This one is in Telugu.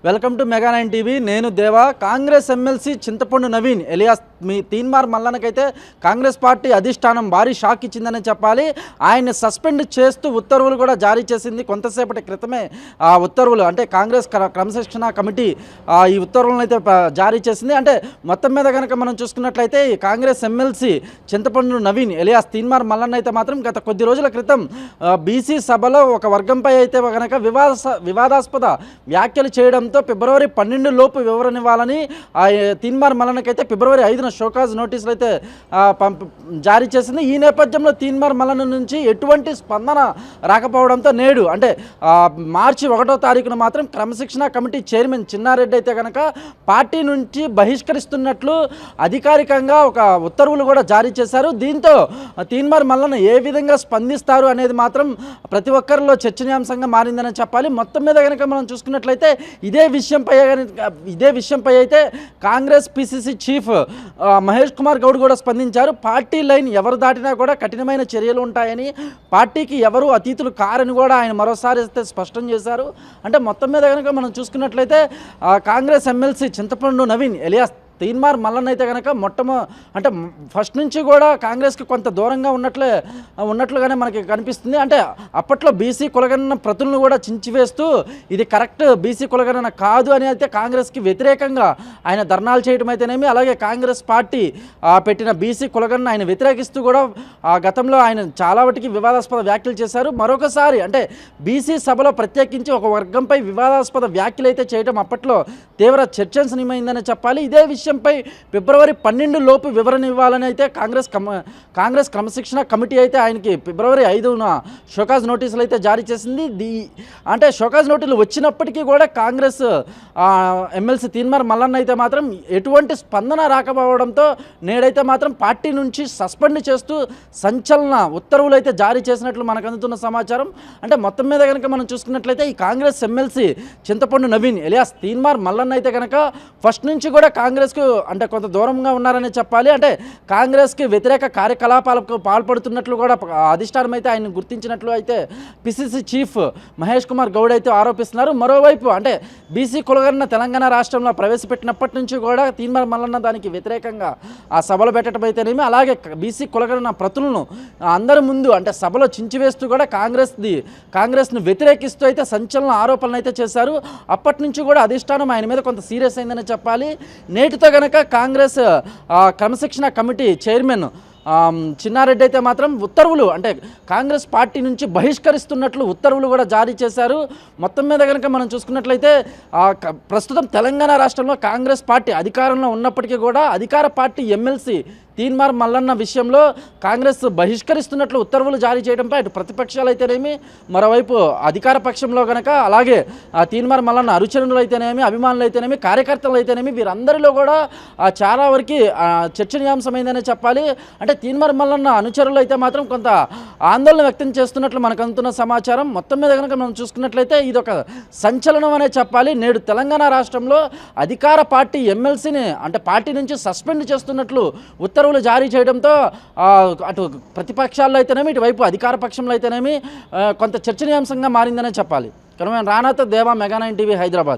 Welcome to mega 9 TV. నేను దేవా. కాంగ్రెస్ ఎమ్మెల్సీ చింతపండు నవీన్ ఎలియాస్ తీన్మార్ మల్లన్నకైతే కాంగ్రెస్ పార్టీ అధిష్టానం భారీ షాక్ ఇచ్చిందని చెప్పాలి. ఆయన్ని సస్పెండ్ చేస్తూ ఉత్తర్వులు కూడా జారీ చేసింది. కొంతసేపటి క్రితమే ఆ ఉత్తర్వులు అంటే కాంగ్రెస్ క్రమశిక్షణ కమిటీ ఈ ఉత్తర్వులను అయితే జారీ చేసింది. అంటే మొత్తం మీద కనుక మనం చూసుకున్నట్లయితే ఈ కాంగ్రెస్ ఎమ్మెల్సీ చింతపండు నవీన్ ఎలియాస్ తీన్మార్ మల్లన్న అయితే మాత్రం గత కొద్ది రోజుల క్రితం బీసీ సభలో ఒక వర్గంపై అయితే కనుక వివాదాస్పద వ్యాఖ్యలు చేయడం ఫిబ్రవరి 12 లోపు వివరణ ఇవ్వాలని తీన్మార్ మల్లన్నకైతే ఫిబ్రవరి 5న షోకాజ్ నోటీసులు అయితే జారీ చేసింది. ఈ నేపథ్యంలో తీన్మార్ మల్లన్న నుంచి ఎటువంటి స్పందన రాకపోవడంతో నేడు అంటే మార్చి 1వ తారీఖున మాత్రం క్రమశిక్షణ కమిటీ చైర్మన్ చిన్నారెడ్డి అయితే కనుక పార్టీ నుంచి బహిష్కరిస్తున్నట్లు అధికారికంగా ఒక ఉత్తర్వులు కూడా జారీ చేశారు. దీంతో తీన్మార్ మల్లన్న ఏ విధంగా స్పందిస్తారు అనేది మాత్రం ప్రతి ఒక్కరిలో చర్చనీయాంశంగా మారిందని చెప్పాలి. మొత్తం మీద కనుక మనం చూసుకున్నట్లయితే ఇదే విషయంపై అయితే కాంగ్రెస్ పిసిసి చీఫ్ మహేష్ కుమార్ గౌడ్ కూడా స్పందించారు. పార్టీ లైన్ ఎవరు దాటినా కూడా కఠినమైన చర్యలు ఉంటాయని, పార్టీకి ఎవరు అతీతులు కారని కూడా ఆయన మరోసారి అయితే స్పష్టం చేశారు. అంటే మొత్తం మీద కనుక మనం చూసుకున్నట్లయితే కాంగ్రెస్ ఎమ్మెల్సీ చింతపండు నవీన్ ఎలియాస్ తీన్మార్ మల్లన్న అయితే కనుక అంటే ఫస్ట్ నుంచి కూడా కాంగ్రెస్కి కొంత దూరంగా ఉన్నట్లుగానే మనకి కనిపిస్తుంది. అంటే అప్పట్లో బీసీ కులగణన ప్రతులను కూడా చించివేస్తూ ఇది కరెక్ట్ బీసీ కులగణన కాదు అని అయితే కాంగ్రెస్కి వ్యతిరేకంగా ఆయన ధర్నాలు చేయడం అయితేనేమి, అలాగే కాంగ్రెస్ పార్టీ పెట్టిన బీసీ కులగణన ఆయన వ్యతిరేకిస్తూ కూడా గతంలో ఆయన చాలా వాటికి వివాదాస్పద వ్యాఖ్యలు చేశారు. మరొకసారి అంటే బీసీ సభలో ప్రత్యేకించి ఒక వర్గంపై వివాదాస్పద వ్యాఖ్యలు అయితే చేయడం అప్పట్లో తీవ్ర చర్చనీయమైందని చెప్పాలి. ఇదే విషయంపై ఫిబ్రవరి 12 లోపు వివరణ ఇవ్వాలని అయితే కాంగ్రెస్ క్రమశిక్షణ కమిటీ అయితే ఆయనకి ఫిబ్రవరి 5న షోకాజ్ నోటీసులు అయితే జారీ చేసింది. అంటే షోకాజ్ నోటీసులు వచ్చినప్పటికీ కూడా కాంగ్రెస్ ఎమ్మెల్సీ తీన్మార్ మల్లన్న అయితే మాత్రం ఎటువంటి స్పందన రాకపోవడంతో నేడైతే మాత్రం పార్టీ నుంచి సస్పెండ్ చేస్తూ సంచలన ఉత్తర్వులు అయితే జారీ చేసినట్లు మనకు అందుతున్న సమాచారం. అంటే మొత్తం మీద కనుక మనం చూసుకున్నట్లయితే ఈ కాంగ్రెస్ ఎమ్మెల్సీ చింతపండు నవీన్ ఎలియాస్ తీన్మార్ మల్లన్న అయితే కనుక ఫస్ట్ నుంచి కూడా కాంగ్రెస్కు అంటే కొంత దూరంగా ఉన్నారని చెప్పాలి. అంటే కాంగ్రెస్కి వ్యతిరేక కార్యకలాపాలకు పాల్పడుతున్నట్లు కూడా అధిష్టానం అయితే ఆయన గుర్తించినట్లు అయితే పిసిసి చీఫ్ మహేష్ కుమార్ గౌడ్ అయితే ఆరోపిస్తున్నారు. మరోవైపు అంటే బీసీ కులగణన తెలంగాణ రాష్ట్రంలో ప్రవేశపెట్టినప్పటి నుంచి కూడా తీన్మార్ మల్లన్న దానికి వ్యతిరేకంగా ఆ సభలు పెట్టడం అయితేనేమి, అలాగే బీసీ కులగణన ప్రతులను అందరి ముందు అంటే సభలో చించివేస్తూ కూడా కాంగ్రెస్ను వ్యతిరేకిస్తూ అయితే సంచలన ఆరోపణలు అయితే చేశారు. అప్పటి నుంచి కూడా అధిష్టానం ఆయన మీద కొంత సీరియస్ అయిందని చెప్పాలి. నేటితో కనుక కాంగ్రెస్ క్రమశిక్షణ కమిటీ చైర్మన్ చిన్నారెడ్డి అయితే మాత్రం ఉత్తర్వులు అంటే కాంగ్రెస్ పార్టీ నుంచి బహిష్కరిస్తున్నట్లు ఉత్తర్వులు కూడా జారీ చేశారు. మొత్తం మీద కనుక మనం చూసుకున్నట్లయితే ప్రస్తుతం తెలంగాణ రాష్ట్రంలో కాంగ్రెస్ పార్టీ అధికారంలో ఉన్నప్పటికీ కూడా అధికార పార్టీ ఎమ్మెల్సీ తీన్మార్ మల్లన్న విషయంలో కాంగ్రెస్ బహిష్కరిస్తున్నట్లు ఉత్తర్వులు జారీ చేయడంపై అటు ప్రతిపక్షాలు అయితేనేమి, మరోవైపు అధికార పక్షంలో కనుక అలాగే తీన్మార్ మల్లన్న అనుచరులు అయితేనేమి, అభిమానులు అయితేనేమి, కార్యకర్తలు అయితేనేమి వీరందరిలో కూడా చాలా వరకు చర్చనీయాంశమైందని చెప్పాలి. అంటే తీన్మార్ మల్లన్న అనుచరులు అయితే మాత్రం కొంత ఆందోళన వ్యక్తం చేస్తున్నట్లు మనకు అందుతున్న సమాచారం. మొత్తం మీద కనుక మనం చూసుకున్నట్లయితే ఇది ఒక సంచలనం అనే చెప్పాలి. నేడు తెలంగాణ రాష్ట్రంలో అధికార పార్టీ ఎమ్మెల్సీని అంటే పార్టీ నుంచి సస్పెండ్ చేస్తున్నట్లు ఉత్తర్వులు జారీ చేయడంతో అటు ప్రతిపక్షాల్లో అయితేనేమి, ఇటువైపు అధికార పక్షంలో అయితేనేమి కొంత చర్చనీయాంశంగా మారిందనే చెప్పాలి. కనుక రానాతో దేవా, మెగా 9 టీవీ, హైదరాబాద్.